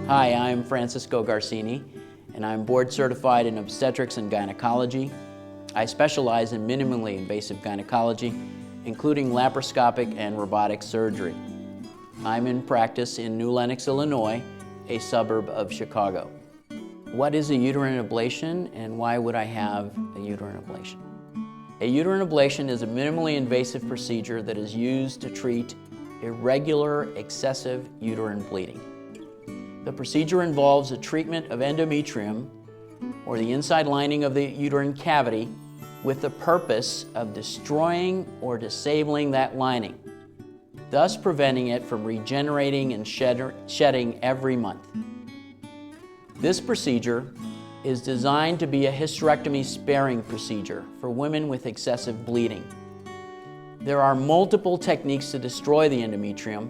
Hi, I'm Francisco Garcini, and I'm board certified in obstetrics and gynecology. I specialize in minimally invasive gynecology, including laparoscopic and robotic surgery. I'm in practice in New Lenox, Illinois, a suburb of Chicago. What is a uterine ablation, and why would I have a uterine ablation? A uterine ablation is a minimally invasive procedure that is used to treat irregular, excessive uterine bleeding. The procedure involves a treatment of endometrium, or the inside lining of the uterine cavity, with the purpose of destroying or disabling that lining, thus preventing it from regenerating and shedding every month. This procedure is designed to be a hysterectomy-sparing procedure for women with excessive bleeding. There are multiple techniques to destroy the endometrium,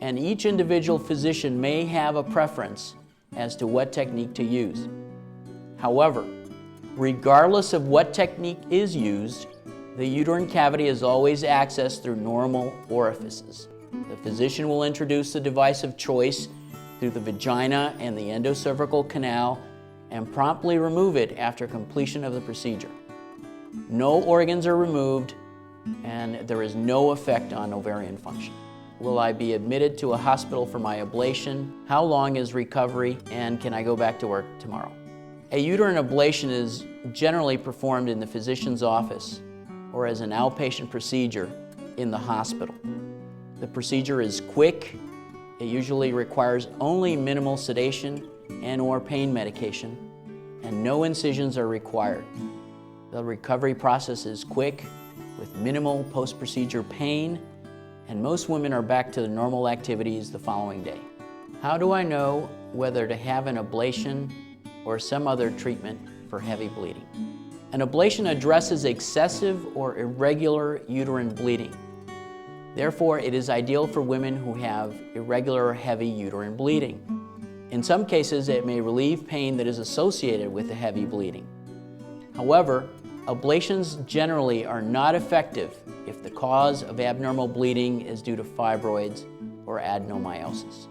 and each individual physician may have a preference as to what technique to use. However, regardless of what technique is used, the uterine cavity is always accessed through normal orifices. The physician will introduce the device of choice through the vagina and the endocervical canal and promptly remove it after completion of the procedure. No organs are removed, and there is no effect on ovarian function. Will I be admitted to a hospital for my ablation? How long is recovery? And can I go back to work tomorrow? A uterine ablation is generally performed in the physician's office or as an outpatient procedure in the hospital. The procedure is quick. It usually requires only minimal sedation and/or pain medication, and no incisions are required. The recovery process is quick with minimal post-procedure pain, and most women are back to their normal activities the following day. How do I know whether to have an ablation or some other treatment for heavy bleeding? An ablation addresses excessive or irregular uterine bleeding. Therefore, it is ideal for women who have irregular or heavy uterine bleeding. In some cases, it may relieve pain that is associated with the heavy bleeding. However, ablations generally are not effective if the cause of abnormal bleeding is due to fibroids or adenomyosis.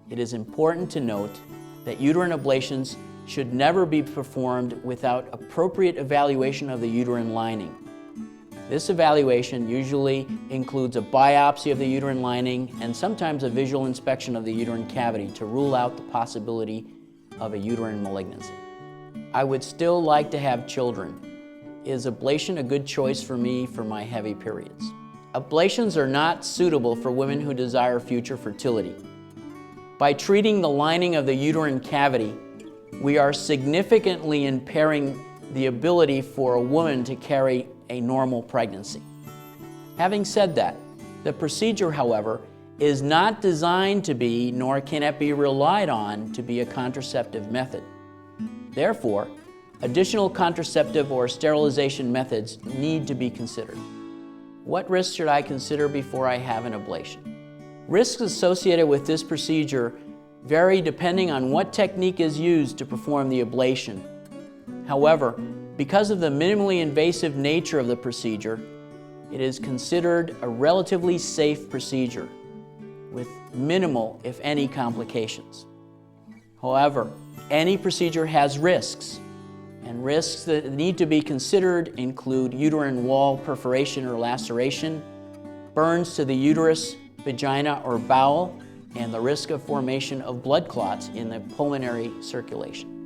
It is important to note that uterine ablations should never be performed without appropriate evaluation of the uterine lining. This evaluation usually includes a biopsy of the uterine lining and sometimes a visual inspection of the uterine cavity to rule out the possibility of a uterine malignancy. I would still like to have children. Is ablation a good choice for me for my heavy periods? Ablations are not suitable for women who desire future fertility. By treating the lining of the uterine cavity, we are significantly impairing the ability for a woman to carry a normal pregnancy. Having said that, the procedure, however, is not designed to be, nor can it be relied on to be a contraceptive method. Therefore, additional contraceptive or sterilization methods need to be considered. What risks should I consider before I have an ablation? Risks associated with this procedure vary depending on what technique is used to perform the ablation. However, because of the minimally invasive nature of the procedure, it is considered a relatively safe procedure with minimal, if any, complications. However, any procedure has risks, and risks that need to be considered include uterine wall perforation or laceration, burns to the uterus, vagina, or bowel, and the risk of formation of blood clots in the pulmonary circulation.